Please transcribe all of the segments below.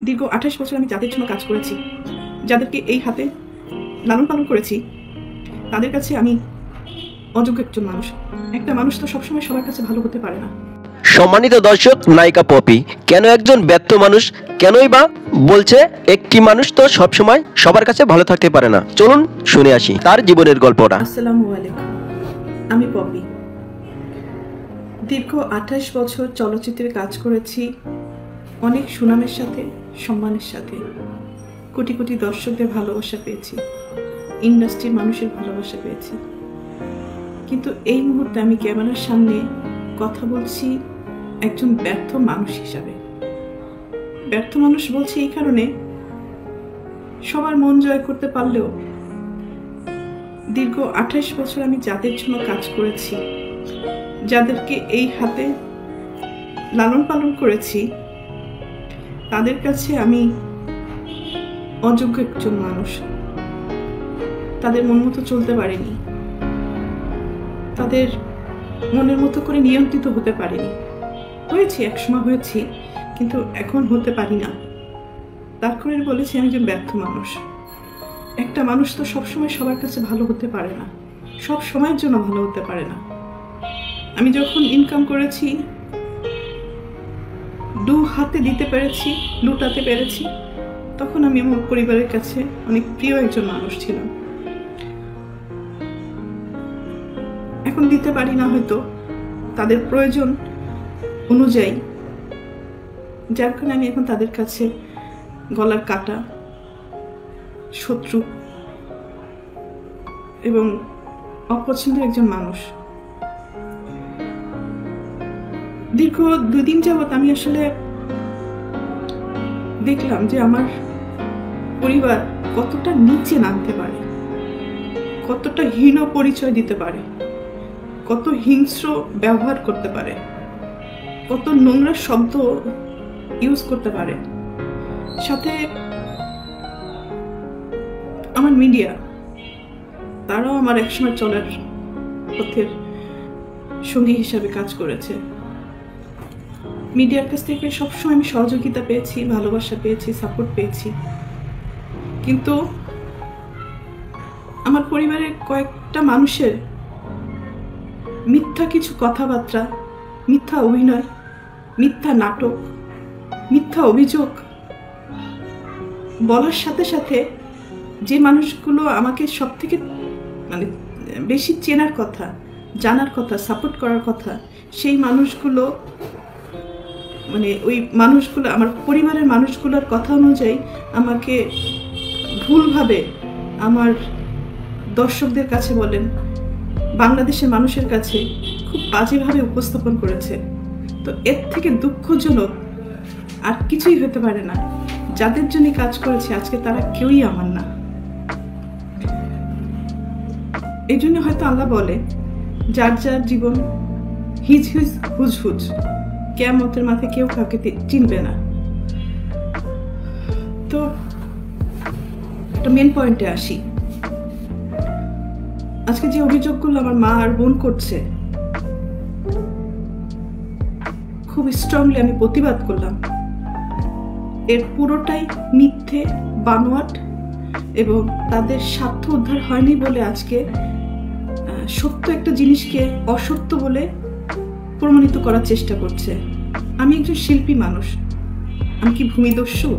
দীর্ঘ ২৮ বছর আমি যাদের জন্য কাজ করেছি, যাদেরকে এই হাতে লালন পালন করেছি, তাদের কাছে আমি অযোগ্য একজন মানুষ। একটা মানুষ তো সবসময় সবার কাছে ভালো হতে পারে না। সম্মানিত দর্শক, নায়িকা পপি কেন একজন ব্যর্থ মানুষ, কেনই বা বলছে একটি মানুষ তো সবসময় সবার কাছে ভালো থাকতে পারে না? চলুন শুনে আসি তার জীবনের গল্পটা। আসসালামু আলাইকুম, আমি পপি। দীর্ঘ ২৮ বছর চলচ্চিত্রে কাজ করেছি, অনেক সুনামের সাথে, সম্মানের সাথে। কোটি কোটি দর্শকদের ভালোবাসা পেয়েছি, ইন্ডাস্ট্রির মানুষের ভালোবাসা পেয়েছি। কিন্তু এই মুহূর্তে আমি ক্যামেরার সামনে কথা বলছি একজন ব্যর্থ মানুষ হিসাবে। ব্যর্থ মানুষ বলছি এই কারণে, সবার মন জয় করতে পারলেও দীর্ঘ ২৮ বছর আমি যাদের জন্য কাজ করেছি, যাদেরকে এই হাতে লালন পালন করেছি, তাদের কাছে আমি অযোগ্য একজন মানুষ। তাদের মন মতো চলতে পারিনি, তাদের মনের মতো করে নিয়ন্ত্রিত হতে পারিনি। হয়েছি, একসময় হয়েছি, কিন্তু এখন হতে পারি না। তার করে বলেছি আমি একজন ব্যর্থ মানুষ। একটা মানুষ তো সবসময় সবার কাছে ভালো হতে পারে না, সব সময়ের জন্য ভালো হতে পারে না। আমি যখন ইনকাম করেছি, দু হাতে দিতে পেরেছি, লুটাতে পেরেছি, তখন আমি আমার পরিবারের কাছে অনেক প্রিয় একজন মানুষ ছিলাম। এখন দিতে পারি না হয়তো তাদের প্রয়োজন অনুযায়ী, যার কারণে আমি এখন তাদের কাছে গলার কাটা, শত্রু এবং অপছন্দের একজন মানুষ। দীর্ঘ ২ দিন যাবৎ আমি আসলে দেখলাম যে আমার পরিবার কতটা নিচে নামতে পারে, কতটা হীন পরিচয় দিতে পারে, কত হিংস্র ব্যবহার করতে পারে, কত নোংরা শব্দ ইউজ করতে পারে। সাথে আমার মিডিয়া, তারাও আমার একসময় চলার পথের সঙ্গী হিসাবে কাজ করেছে। মিডিয়ার কাছ থেকে সবসময় আমি সহযোগিতা পেয়েছি, ভালোবাসা পেয়েছি, সাপোর্ট পেয়েছি। কিন্তু আমার পরিবারের কয়েকটা মানুষের মিথ্যা কিছু কথাবার্তা, মিথ্যা অভিনয়, মিথ্যা নাটক, মিথ্যা অভিযোগ বলার সাথে সাথে যে মানুষগুলো আমাকে সব থেকে বেশি চেনার কথা, জানার কথা, সাপোর্ট করার কথা, সেই মানুষগুলো ওই মানুষগুলো আমার পরিবারের মানুষগুলোর কথা অনুযায়ী আমাকে ভুলভাবে আমার দর্শকদের কাছে বলেন, বাংলাদেশের মানুষের কাছে খুব বাজেভাবে উপস্থাপন করেছে। তো এর থেকে দুঃখজনক আর কিছুই হতে পারে না। যাদের জন্য কাজ করেছে আজকে তারা কেউই আমার না। এই জন্য হয়তো আল্লাহ বলে, যার যার জীবন হিজ হিজ হুজ হুজ, কিয়ামতের মাথায় কেউ কাউকে চিনবে না। তো একটা মেন পয়েন্টে আসি। আজকে যে অভিযোগগুলো আমার মা আর বোন করছে, খুব স্ট্রংলি আমি প্রতিবাদ করলাম। এর পুরোটাই মিথ্যে, বানোয়াট, এবং তাদের স্বার্থ উদ্ধার হয়নি বলে আজকে সত্য একটা জিনিসকে অসত্য বলে প্রমাণিত করার চেষ্টা করছে। আমি একজন শিল্পী মানুষ, আমি কি ভূমিদস্যু?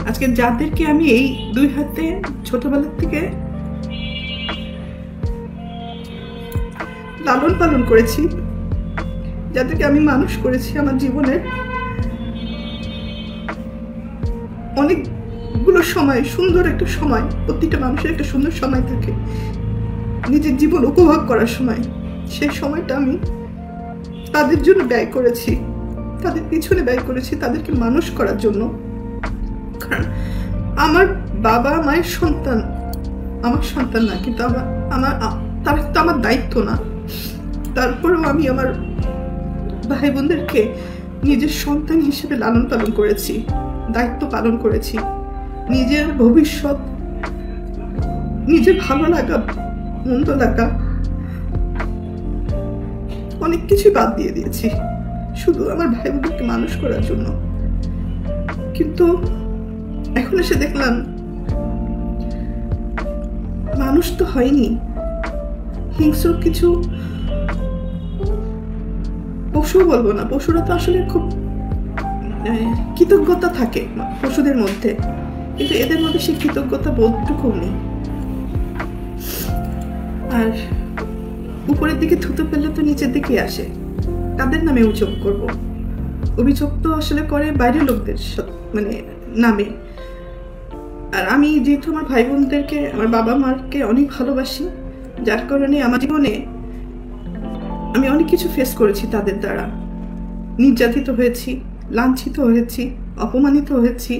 আজকে যাদেরকে আমি এই ২ হাতে ছোটবেলার থেকে লালন পালন করেছি, যাদেরকে আমি মানুষ করেছি আমার জীবনের অনেকগুলো সময়, সুন্দর একটা সময়, প্রতিটা মানুষের একটা সুন্দর সময় থাকে নিজের জীবন উপভোগ করার সময়। সেই সময়টা আমি তাদের জন্য ব্যয় করেছি, তাদের পিছনে ব্যয় করেছি, তাদেরকে মানুষ করার জন্য। কারণ আমার বাবা মায়ের সন্তান আমার সন্তান না, কিন্তু তারা তো আমার দায়িত্ব না। তারপরেও আমি আমার ভাই বোনদেরকে নিজের সন্তান হিসেবে লালন পালন করেছি, দায়িত্ব পালন করেছি। নিজের ভবিষ্যৎ, নিজের ভালো লাগা, মন্দ লাগা, অনেক কিছু বাদ দিয়ে দিয়েছি শুধু আমার ভাই বোনকে মানুষ করার জন্য। কিন্তু এখন এসে দেখলাম মানুষ তো হয়নি, হিংস্র কিছু পশু বলবো না, পশুরা তো আসলে খুব কৃতজ্ঞতা থাকে পশুদের মধ্যে, কিন্তু এদের মধ্যে সেই কৃতজ্ঞতা বোধটুকু নেই। আর উপরের দিকে থুতো ফেললে তো নিচের দিকে আসে, তাদের নামে অভিযোগ করব। অভিযোগ তো আসলে করে বাইরের লোকদের মানে নামে। আর আমি যেহেতু আমার ভাই বোনদেরকে, আমার বাবা মাকে অনেক ভালোবাসি, যার কারণে আমার জীবনে আমি অনেক কিছু ফেস করেছি তাদের দ্বারা। নির্যাতিত হয়েছি, লাঞ্ছিত হয়েছি, অপমানিত হয়েছি।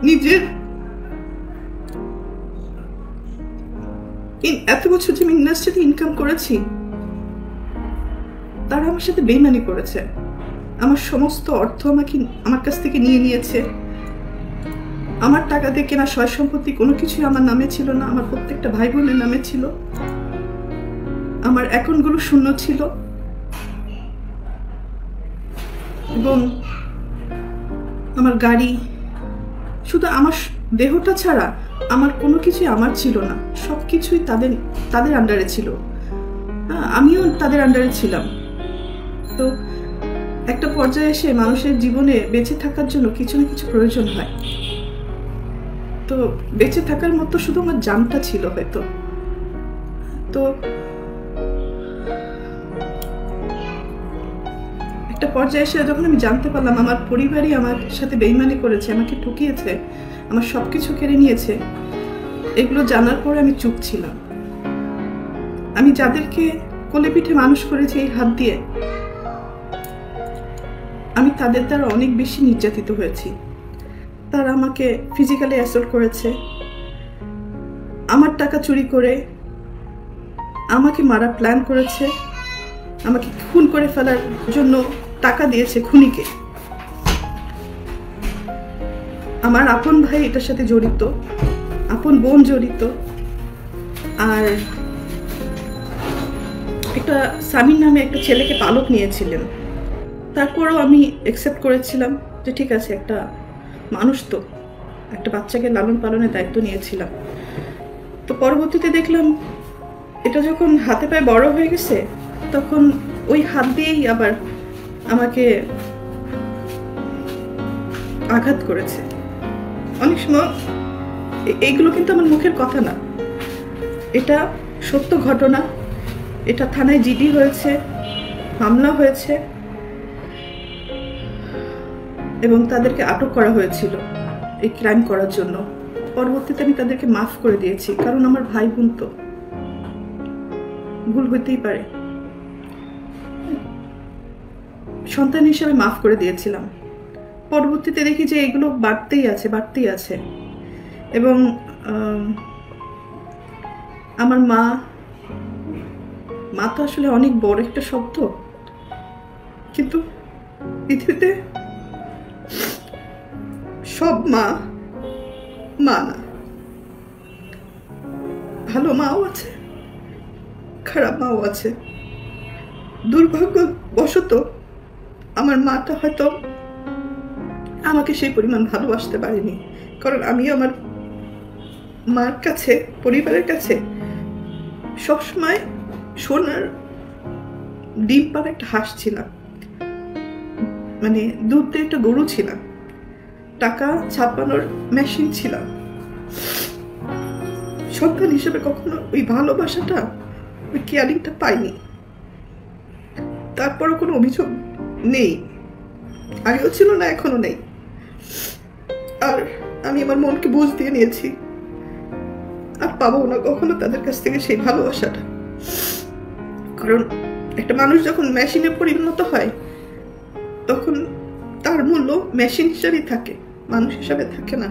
নিজের এত বছর যে আমি ইন্ডাস্ট্রিতে ইনকাম করেছি, তারা আমার সাথে বেইমানি করেছে। আমার সমস্ত অর্থ আমার কাছ থেকে নিয়ে নিয়েছে। আমার টাকা দিয়ে কেনা সয় সম্পত্তি কোনো কিছুই আমার নামে ছিল না, আমার প্রত্যেকটা ভাই বোনের নামে ছিল। আমার অ্যাকাউন্টগুলো শূন্য ছিল এবং আমার গাড়ি, শুধু আমার দেহটা ছাড়া আমার কোনো কিছুই আমার ছিল না, সব কিছুই তাদের আন্ডারে ছিল। আমিও তাদের আন্ডারে ছিলাম। তো একটা পর্যায়ে এসে মানুষের জীবনে বেঁচে থাকার জন্য কিছু না কিছু প্রয়োজন হয়। তো বেঁচে থাকার মতো শুধু আমার জানটা ছিল হয়তো। তো একটা পর্যায়ে এসে যখন আমি জানতে পারলাম আমার পরিবারই আমার সাথে বেইমানি করেছে, আমাকে ঠকিয়েছে, আমার সবকিছু কেড়ে নিয়েছে, এগুলো জানার পরে আমি চুপ ছিলাম। আমি যাদেরকে কোলে পিঠে মানুষ করেছি এই হাত দিয়ে, আমি তাদের দ্বারা অনেক বেশি নির্যাতিত হয়েছি। তারা আমাকে ফিজিক্যালি অ্যাসল্ট করেছে, আমার টাকা চুরি করে আমাকে মারা প্ল্যান করেছে, আমাকে খুন করে ফেলার জন্য টাকা দিয়েছে খুনিকে। আমার আপন ভাই এটার সাথে জড়িত, আপন বোন জড়িত। আর একটা সামির নামে একটা ছেলেকে পালক নিয়েছিলেন। তারপরেও আমি অ্যাকসেপ্ট করেছিলাম যে ঠিক আছে, একটা মানুষ তো, একটা বাচ্চাকে লালন পালনের দায়িত্ব নিয়েছিলাম। তো পরবর্তীতে দেখলাম এটা যখন হাতে পায়ে বড় হয়ে গেছে, তখন ওই হাত দিয়েই আবার আমাকে আঘাত করেছে। অনেক সময় এইগুলো কিন্তু আমার মুখের কথা না, এটা সত্য ঘটনা। এটা থানায় জিডি হয়েছে, মামলা হয়েছে এবং তাদেরকে আটক করা হয়েছিল এই ক্রাইম করার জন্য। পরবর্তীতে আমি তাদেরকে মাফ করে দিয়েছি, কারণ আমার ভাই বোন তো, ভুল হইতেই পারে। সন্তান হিসেবে মাফ করে দিয়েছিলাম। পরবর্তীতে দেখি যে এগুলো বাড়তেই আছে। এবং আমার মা তো আসলে অনেক বড় একটা শব্দ, কিন্তু পৃথিবীতে সব মা না। ভালো মাও আছে, খারাপ মাও আছে। দুর্ভাগ্যবশত আমার মাটা হয়তো আমাকে সেই পরিমাণ ভালোবাসতে পারেনি, কারণ আমি আমার মার কাছে, পরিবারের কাছে সবসময় সোনার ডিম পাড়া একটা হাঁস ছিলাম, মানে দুধ দিয়ে একটা গরু ছিলাম, টাকা ছাপানোর মেশিন ছিলাম। সন্তান হিসেবে কখনো ওই ভালোবাসাটা, ওই কেয়ারিংটা পাইনি। তারপরও কোনো অভিযোগ নেই, আগেও ছিল না, এখনো নেই। আর আমি আমার মনকে বুঝ দিয়ে নিয়েছি, আর পাবো না কখনো তাদের কাছ থেকে সেই ভালোবাসাটা। কারণ একটা মানুষ যখন মেশিনে পরিণত হয়, তখন তার মূল্য মেশিন হিসাবেই থাকে, মানুষ হিসাবে থাকে না।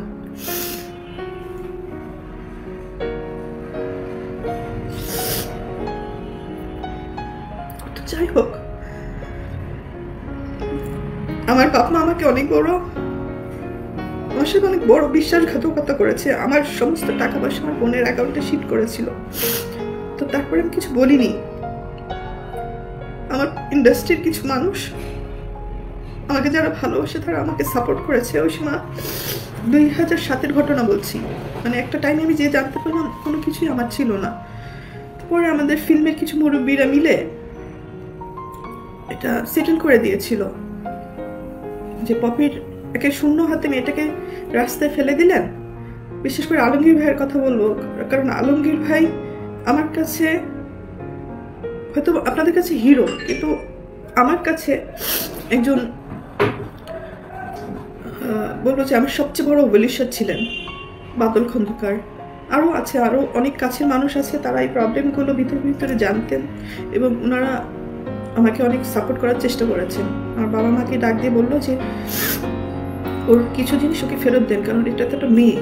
যাই হোক, আমার বাপ মা আমাকে অনেক বড় বিশ্বাসঘাতকতা করেছে। আমার সমস্ত টাকা পয়সা আমার বোনের অ্যাকাউন্টে শিট করেছিল। তো তারপরে আমি কিছু বলিনি। আমার ইন্ডাস্ট্রির কিছু মানুষ আমাকে যারা ভালোবাসে তারা আমাকে সাপোর্ট করেছে। ওই সময় 2007-এর ঘটনা বলছি, মানে একটা টাইমে আমি যে জানতে পারলাম কোনো কিছুই আমার ছিল না। পরে আমাদের ফিল্মের কিছু মুরব্বীরা মিলে এটা সেটেল করে দিয়েছিল যে পপির একে শূন্য হাতে মেয়েটাকে রাস্তায় ফেলে দিলেন। বিশেষ করে আলমগীর ভাইয়ের কথা বলবো, কারণ আলমগীর ভাই আমার কাছে হয়তো আপনাদের কাছে হিরো, কিন্তু আমার কাছে একজন বলবো যে আমার সবচেয়ে বড় ওয়েলিশার ছিলেন বাদল খন্দকার। আরও আছে, আরও অনেক কাছের মানুষ আছে, তারা এই প্রবলেমগুলো ভিতরে ভিতরে জানতেন এবং ওনারা আমাকে অনেক সাপোর্ট করার চেষ্টা করেছেন। আমার বাবা মাকে ডাক দিয়ে বললো যে ওর কিছু জিনিস ওকে ফেরত দেন, কারণ এটা তো একটা মেয়ে,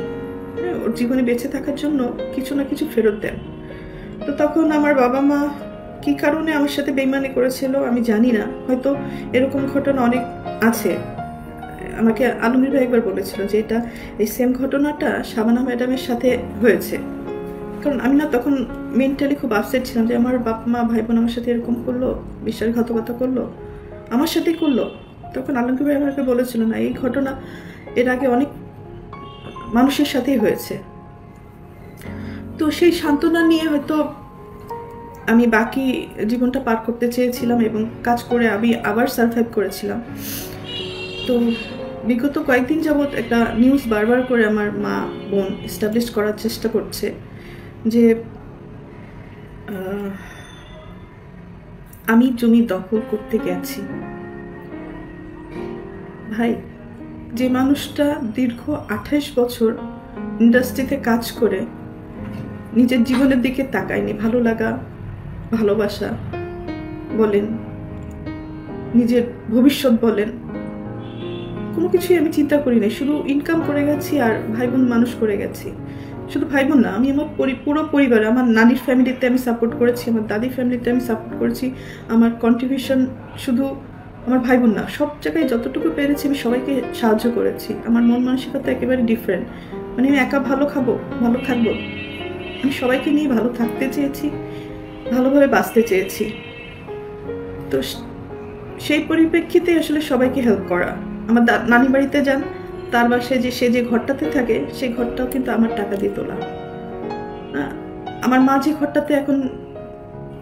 ওর জীবনে বেঁচে থাকার জন্য কিছু না কিছু ফেরত দেন। তো তখন আমার বাবা মা কি কারণে আমার সাথে বেইমানি করেছিল আমি জানি না, হয়তো এরকম ঘটনা অনেক আছে। আমাকে আলমগীর ভাই একবার বলেছিল যে এটা এই সেম ঘটনাটা শাবানা ম্যাডামের সাথে হয়েছে, কারণ আমি না তখন মেন্টালি খুব আপসেট ছিলাম যে আমার বাপ মা ভাই বোন আমার সাথে এরকম করলো, বিশ্বাসঘাতকতা করলো, আমার সাথেই করলো। তখন আলমগীর ভাই আমাকে বলেছিল না, এই ঘটনা এর আগে অনেক মানুষের সাথেই হয়েছে। তো সেই সান্ত্বনা নিয়ে হয়তো আমি বাকি জীবনটা পার করতে চেয়েছিলাম এবং কাজ করে আমি আবার সারভাইভ করেছিলাম। তো বিগত কয়েকদিন যাবৎ একটা নিউজ বারবার করে আমার মা বোন এস্টাবলিশ করার চেষ্টা করছে যে আমি জমি দখল করতে গেছি। ভাই, যে মানুষটা দীর্ঘ 28 বছর ইন্ডাস্ট্রিতে কাজ করে নিজের জীবনের দিকে তাকায়নি, ভালো লাগা ভালোবাসা বলেন, নিজের ভবিষ্যৎ বলেন, কোনো কিছুই আমি চিন্তা করি নাই, শুধু ইনকাম করে গেছি আর ভাই বোন মানুষ করে গেছি। শুধু ভাই বোন না, আমি আমার পুরো পরিবার, আমার নানির ফ্যামিলিতে আমি সাপোর্ট করেছি, আমার দাদির ফ্যামিলিতে আমি সাপোর্ট করেছি। আমার কন্ট্রিবিউশন শুধু আমার ভাই বোন না, সব জায়গায় যতটুকু পেরেছি আমি সবাইকে সাহায্য করেছি। আমার মন মানসিকতা একেবারে ডিফারেন্ট, মানে আমি একা ভালো খাবো ভালো থাকবো, আমি সবাইকে নিয়ে ভালো থাকতে চেয়েছি, ভালোভাবে বাঁচতে চেয়েছি। তো সেই পরিপ্রেক্ষিতে আসলে সবাইকে হেল্প করা। আমার নানি বাড়িতে যান, তার বাসায় যে সে যে ঘরটাতে থাকে সেই ঘরটাও কিন্তু আমার টাকা দিয়ে তোলা। আমার মা যে ঘরটাতে এখন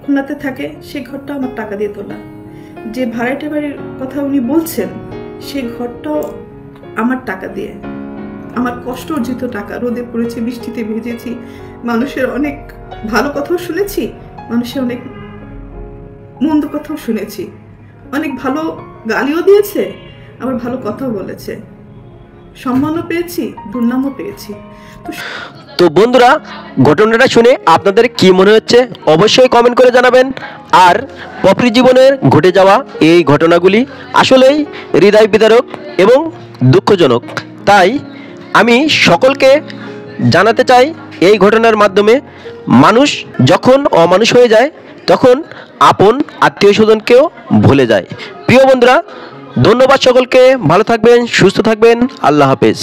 খুলনাতে থাকে সেই ঘরটাও আমার টাকা দিয়ে তোলা। যে ভাড়াটে বাড়ির কথা উনি বলছেন সেই ঘরটাও আমার টাকা দিয়ে, আমার কষ্ট অর্জিত টাকা। রোদে পড়েছি, বৃষ্টিতে ভিজেছি, মানুষের অনেক ভালো কথাও শুনেছি, মানুষের অনেক মন্দ কথাও শুনেছি, অনেক ভালো গালিও দিয়েছে, আবার ভালো কথাও বলেছে, সম্মানও পেয়েছি, দুর্নামও পেয়েছি। তো বন্ধুরা, ঘটনাটা শুনে আপনাদের কি মনে হচ্ছে অবশ্যই কমেন্ট করে জানাবেন। আর পপির জীবনের ঘটে যাওয়া এই ঘটনাগুলি আসলেই হৃদয় বিদারক এবং দুঃখজনক। তাই আমি সকলকে জানাতে চাই, এই ঘটনার মাধ্যমে মানুষ যখন অমানুষ হয়ে যায় তখন আপন আত্মীয় স্বজনকেও ভুলে যায়। প্রিয় বন্ধুরা, ধন্যবাদ সকলকে, ভালো থাকবেন, সুস্থ থাকবেন, আল্লাহ হাফেজ।